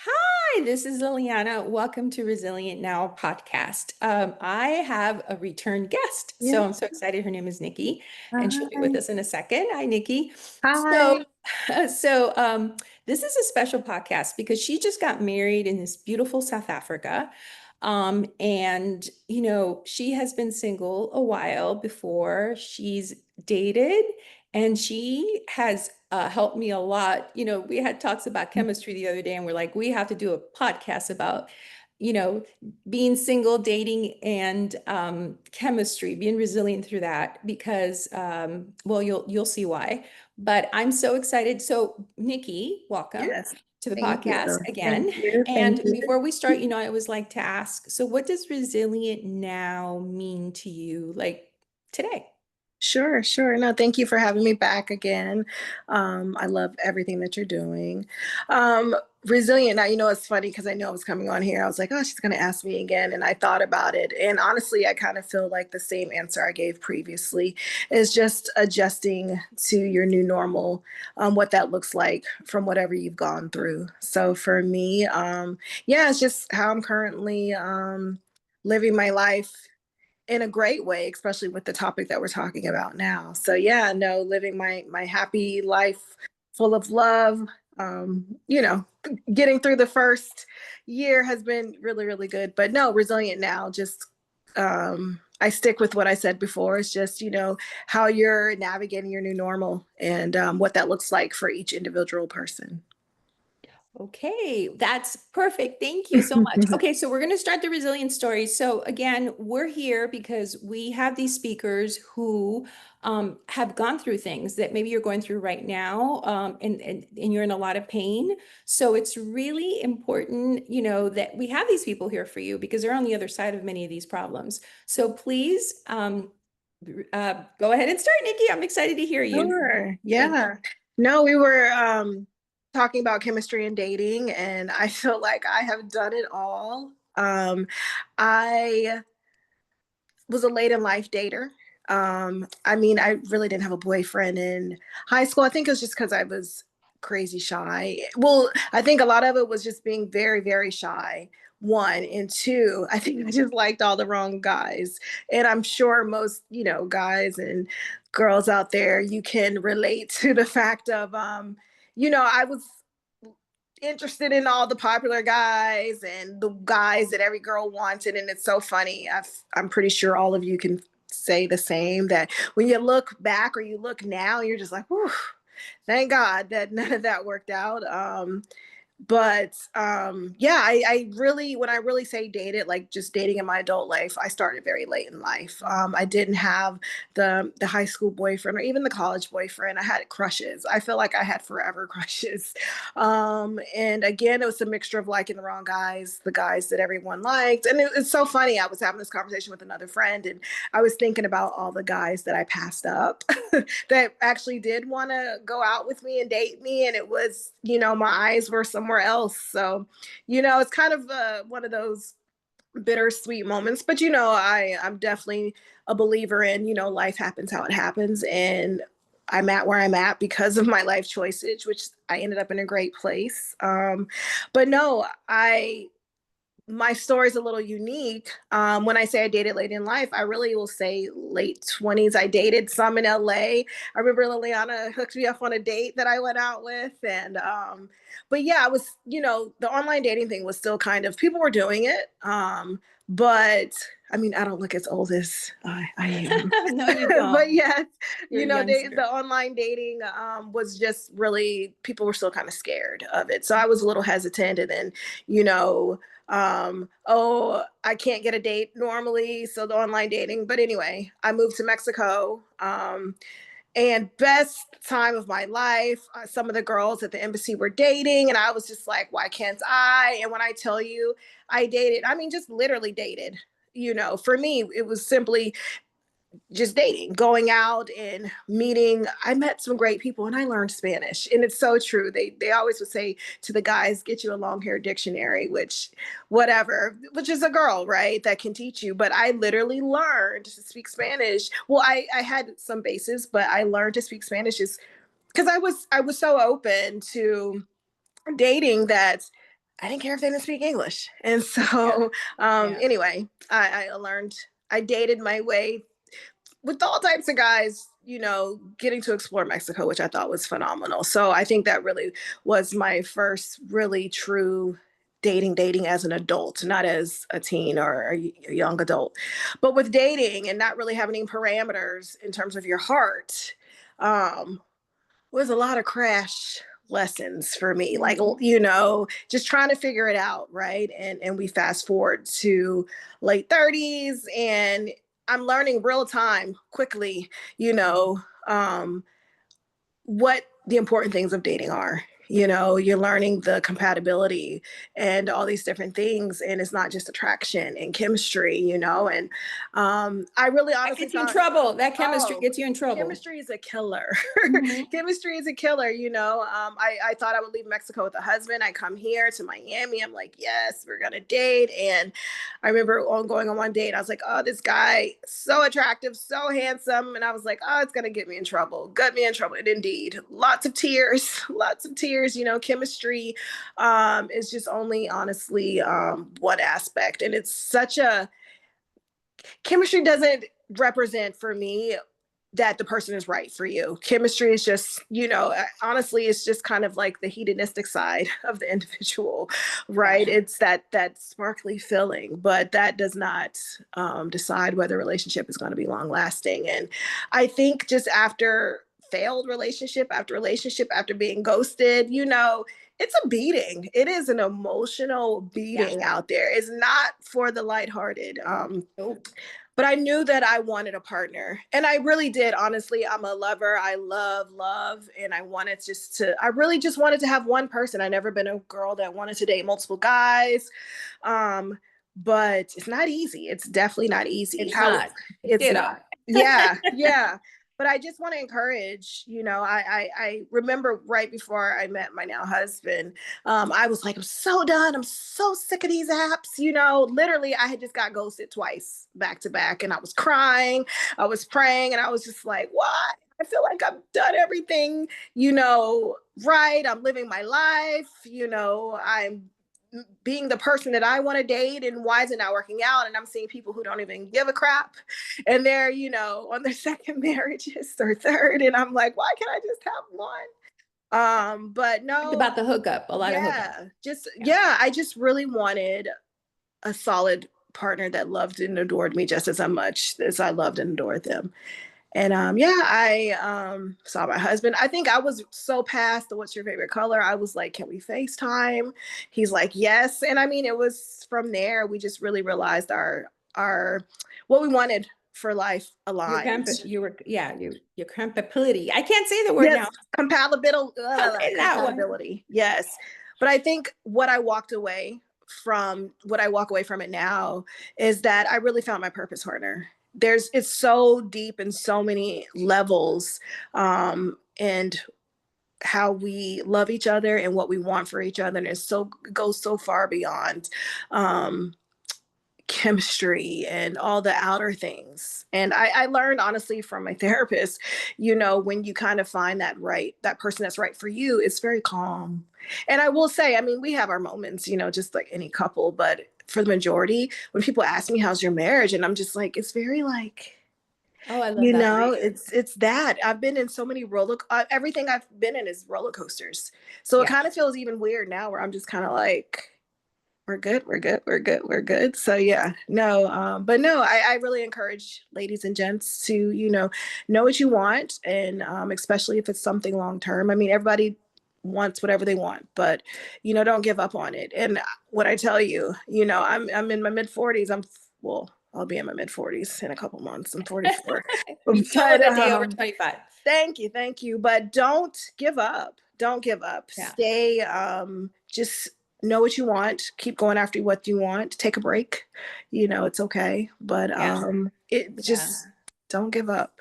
Hi, this is Liliana. Welcome to Resilient Now podcast. I have a return guest, Yeah. so I'm so excited. Her name is Nikki, and she'll be with Hi. us in a second. Hi, Nikki. So, Hi. so this is a special podcast because she just got married in this beautiful South Africa. And she has been single a while before she's dated, and she has helped me a lot. We had talks about chemistry the other day, and we're like, we have to do a podcast about, you know, being single, dating, and chemistry, being resilient through that, because, well, you'll see why. But I'm so excited. So, Nikki, welcome Yes. to the Thank podcast you. Thank again. you. Thank And you. before we start, I always like to ask, so what does resilient now mean to you, like today? Sure, sure. No, thank you for having me back again. I love everything that you're doing. Um, Resilient. Now, it's funny because I know I was coming on here. I was like, oh, she's going to ask me again. And I thought about it. And honestly, I kind of feel like the same answer I gave previously is just adjusting to your new normal, what that looks like from whatever you've gone through. So for me, yeah, it's just how I'm currently living my life in a great way, especially with the topic that we're talking about now. So yeah, no, living my happy life full of love. You know, Getting through the first year has been really, really good. But no, resilient now. Just I stick with what I said before. It's just how you're navigating your new normal and what that looks like for each individual person. Okay, that's perfect. Thank you so much. Okay, so we're going to start the resilience story. So again, we're here because we have these speakers who have gone through things that maybe you're going through right now, and you're in a lot of pain. So it's really important, that we have these people here for you because they're on the other side of many of these problems. So please go ahead and start, Nikki. I'm excited to hear you. Sure. Thank Yeah. No, we were talking about chemistry and dating, and I feel like I have done it all. I was a late in life dater. I mean, I really didn't have a boyfriend in high school. I think it was just because I was crazy shy. Well, I think a lot of it was just being very, very shy. One and two, I think I just liked all the wrong guys. And I'm sure most, guys and girls out there, you can relate to the fact of, I was interested in all the popular guys and the guys that every girl wanted. And it's so funny. I'm pretty sure all of you can say the same that when you look back or you look now, you're just like, whew, thank God that none of that worked out. But yeah, I really, when I really say dated, like just dating in my adult life, I started very late in life. I didn't have the high school boyfriend or even the college boyfriend. I had crushes. I feel like I had forever crushes. And again, it was a mixture of liking the wrong guys, the guys that everyone liked. And it's so funny. I was having this conversation with another friend, and I was thinking about all the guys that I passed up that actually did want to go out with me and date me. And it was, my eyes were somewhere else. So, it's kind of one of those bittersweet moments. But, I'm definitely a believer in, life happens how it happens. And I'm at where I'm at because of my life choices, which I ended up in a great place. But no, my story is a little unique. When I say I dated late in life, I really will say late 20s. I dated some in LA. I remember Liliana hooked me up on a date that I went out with. And, but yeah, I was, the online dating thing was still kind of, people were doing it. But I mean, I don't look as old as I am. you. No, you don't. But yes, You're a the youngster. online dating was just really, people were still kind of scared of it. So I was a little hesitant. And then, you know, oh, I can't get a date normally, so the online dating. But anyway, I moved to Mexico, and best time of my life. Some of the girls at the embassy were dating, and I was just like, why can't I? And when I tell you I dated, I mean, just literally dated. For me, it was simply just dating, going out and meeting. I met some great people and I learned Spanish. And it's so true. They always would say to the guys, get you a long hair dictionary, which whatever, which is a girl, right? That can teach you. But I literally learned to speak Spanish. Well, I had some bases, but I learned to speak Spanish is because I was so open to dating that I didn't care if they didn't speak English. And Yeah. so, Yeah. anyway, I learned, I dated my way with all types of guys, getting to explore Mexico, which I thought was phenomenal. So I think that really was my first really true dating as an adult, not as a teen or a young adult. But with dating and not really having any parameters in terms of your heart, um, was a lot of crash lessons for me, like, Mhm. just trying to figure it out, right? And we fast forward to late 30s, and I'm learning real time quickly, you know um what the important things of dating are. You're learning the compatibility and all these different things, and it's not just attraction and chemistry, and I really That honestly gets you in thought, trouble. That chemistry oh, gets you in trouble. chemistry is a killer. Mhm. Chemistry is a killer. I thought I would leave Mexico with a husband. I come here to Miami. I'm like, yes, we're gonna date. And I remember going on one date. I was like, oh, this guy, so attractive, so handsome. And I was like, oh, it's gonna get me in trouble. Got me in trouble. And indeed, lots of tears, lots of tears. Chemistry is just only honestly one aspect. And it's such a chemistry doesn't represent for me that the person is right for you. Chemistry is just, honestly, it's just kind of like the hedonistic side of the individual, right? Gotcha. It's that sparkly feeling, but that does not decide whether a relationship is going to be long lasting. And I think just after failed relationship after being ghosted, it's a beating. It is an emotional Yeah. beating out there. It's not for the lighthearted. Nope. But I knew that I wanted a partner. And I really did. Honestly, I'm a lover. I love love. And I really just wanted to have one person. I never been a girl that wanted to date multiple guys. Um, but it's not easy. It's definitely not easy. It's How not. it's Ditto. not. Yeah, yeah. But I just want to encourage, I remember right before I met my now husband, I was like, I'm so done. I'm so sick of these apps. Literally, I had just got ghosted twice back to back, and I was crying, I was praying, and I was just like, what? I feel like I've done everything, right. I'm living my life, I'm being the person that I want to date, and why is it not working out? And I'm seeing people who don't even give a crap, and they're, on their second marriages or third, and I'm like, why can't I just have one? But It's no, about the hookup, a lot of hookup. Yeah. I just really wanted a solid partner that loved and adored me just as much as I loved and adored them. And yeah, I saw my husband. I think I was so past the what's your favorite color. I was like, can we FaceTime? He's like, yes. And I mean, it was from there we just really realized our what we wanted for life aligned. Your compatibility. I can't say the word Yes, now. I'll say that one. compatibility. Yes. But I think what I walk away from it now is that I really found my purpose partner. It's so deep in so many levels, and how we love each other and what we want for each other. And goes so far beyond um, chemistry and all the outer things. And I learned honestly from my therapist, when you kind of find that person that's right for you, it's very calm. And I will say, I mean, we have our moments, just like any couple, but for the majority, when people ask me, how's your marriage? And I'm just like, it's very like, Oh, I love that for you. it's that I've been in so many everything I've been in is roller coasters. So it Yeah. kind of feels even weird now where I'm just kind of like, we're good. So yeah, no, but no, I really encourage ladies and gents to, know what you want, and especially if it's something long term. I mean, everybody wants whatever they want, but don't give up on it. And what I tell you, I'm in my mid 40s. Well, I'll be in my mid 40s in a couple months. I'm 44. You still But look a day over 25. thank you. But don't give up. Don't give up. Yeah. Stay, just know what you want. Keep going after what you want. Take a break. It's okay. But Yeah. it Yeah. just don't give up.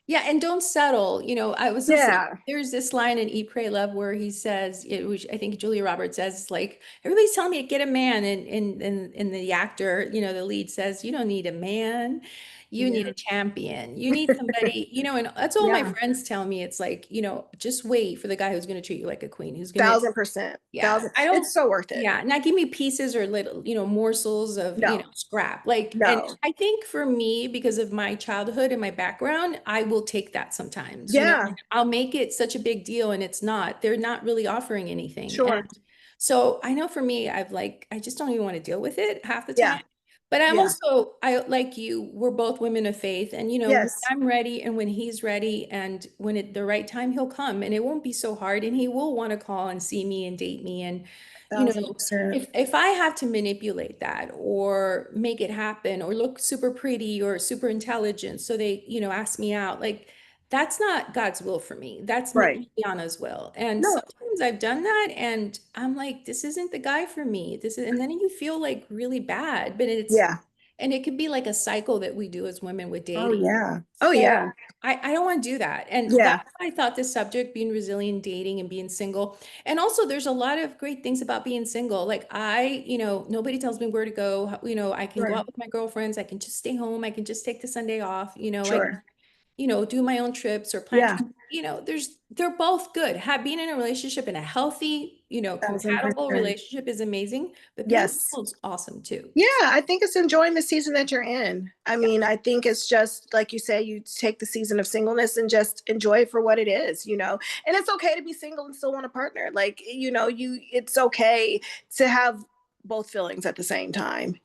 Yeah, and don't settle. I was listening. Yeah. There's this line in Eat, Pray, Love where he says, which I think Julia Roberts says, like, everybody's telling me to get a man, and the actor, the lead says, you don't need a man. You need Yeah. a champion. You need somebody, and that's all my Yeah. friends tell me. It's like, just wait for the guy who's going to treat you like a queen, who's going to, 1000%. yeah, Thousand. I don't, It's so worth it. yeah, not give me pieces or little, morsels of, No. scrap. Like, and No. I think for me, because of my childhood and my background, I will take that sometimes, Yeah. like, I'll make it such a big deal and it's not, they're not really offering anything. And Sure. so I know for me, I just don't even want to deal with it half the Yeah. time. But Yeah. I like you, we're both women of faith. And, when Yes. I'm ready and when he's ready and when at the right time, he'll come and it won't be so hard. And he will want to call and see me and date me. And, you Thousand know, percent. if I have to manipulate that or make it happen or look super pretty or super intelligent, so they, ask me out, like that's not God's will for me. That's Right. Liliana's will. And No. sometimes I've done that and I'm like, this isn't the guy for me. And then you feel like really bad, but Yeah. and it could be like a cycle that we do as women with Oh dating. yeah. Oh So yeah. I don't want to do that. And that's Yeah. why I thought this subject, being resilient, dating and being single. And also there's a lot of great things about being single. Like nobody tells me where to go. I can go Sure. out with my girlfriends. I can just stay home. I can just take the Sunday off. I Sure. do my own trips or plan Yeah. trips. They're both good. Being in a relationship in a healthy, Thousand compatible percent. relationship is amazing, but being Yes. single is awesome too. Yeah, I think it's enjoying the season that you're in. I mean, I think it's just like you say, you take the season of singleness and just enjoy it for what it is. And it's okay to be single and still want a partner. Like, it's okay to have both feelings at the same time.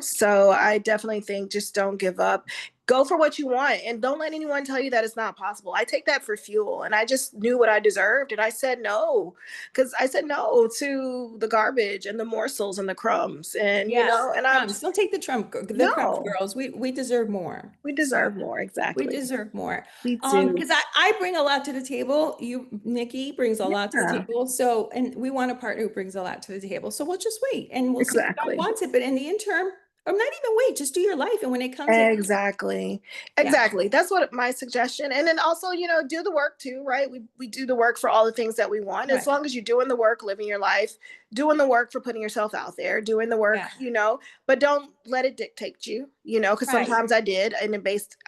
So I definitely think just don't give up. Go for what you want and don't let anyone tell you that it's not possible. I take that for fuel and I just knew what I deserved and I said no because I said no to the garbage and the morsels and the crumbs. And, Yes, and I'm crumbs. Don't take the crumbs, no, girls. We deserve more. we So deserve more. we Exactly. deserve more. We do. Because I bring a lot to the table. Nikki brings a lot to the Yeah, table. So, and we want a partner who brings a lot to the table. So we'll just wait and we'll see if God exactly. wants it. But in the interim, or not even wait, just do your life. And when it comes, it comes. Exactly. Yeah, Exactly. That's what my suggestion. And then also, do the work too, right? We do the work for all the things that we want. As right. long as you're doing the work, living your life, doing the work for putting yourself out there, doing the work, Yeah, but don't let it dictate you, because right, sometimes I did and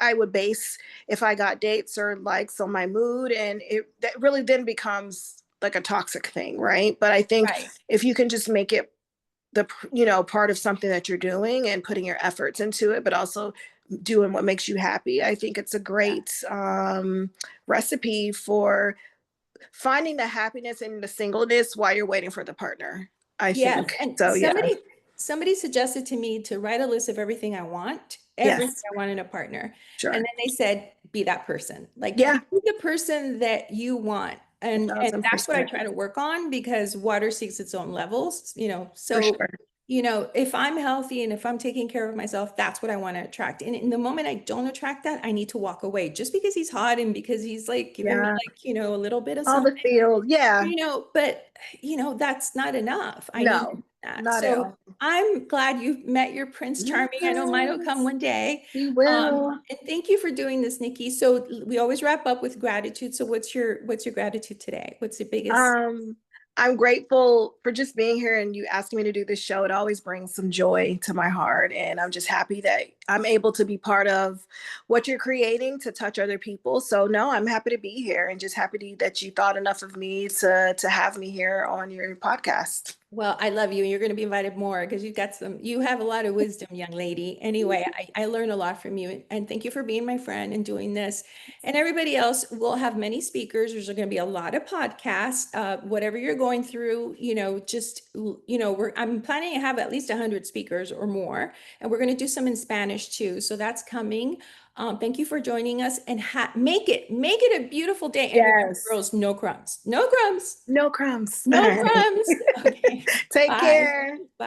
I would base if I got dates or likes on my mood and that really then becomes like a toxic thing, right? But I think right. if you can just make it part of something that you're doing and putting your efforts into it but also doing what makes you happy, I think it's a Yeah. great recipe for finding the happiness in the singleness while you're waiting for the partner, I Yes, think. and So yeah. somebody suggested to me to write a list of everything Yes. I want in a partner. And Sure. then they said, be that person. Like Yeah. be the person that you want. a And thousand that's what I percent try to work on because water seeks its own levels. for So, sure. if I'm healthy and if I'm taking care of myself, that's what I want to attract. And in the moment I don't attract that, I need to walk away just because he's hot and because he's like giving me Yeah. like, a little bit of All the something. field. Yeah. But that's not enough. I need No, that. not at So all. I'm glad you've met your Prince Charming. I know mine will come Yes, one day. we will. And thank you for doing this, Nikki. So we always wrap up with gratitude. So what's your gratitude today? What's the biggest? Um, I'm grateful for just being here and you asking me to do this show. It always brings some joy to my heart. And I'm just happy that I'm able to be part of what you're creating to touch other people. So no, I'm happy to be here and just that you thought enough of me to have me here on your podcast. Well, I love you. You're going to be invited more because you have a lot of wisdom, young lady. Anyway, I learn a lot from you. And thank you for being my friend and doing this. And everybody else will have many speakers. There's going to be a lot of podcasts. Whatever you're going through, I'm planning to have at least 100 speakers or more. And we're going to do some in Spanish too. So that's coming. Thank you for joining us and make it a beautiful day. And remember, Yes. girls, no crumbs, no crumbs, No crumbs. All no right. crumbs. Okay. Take Bye. care. Bye.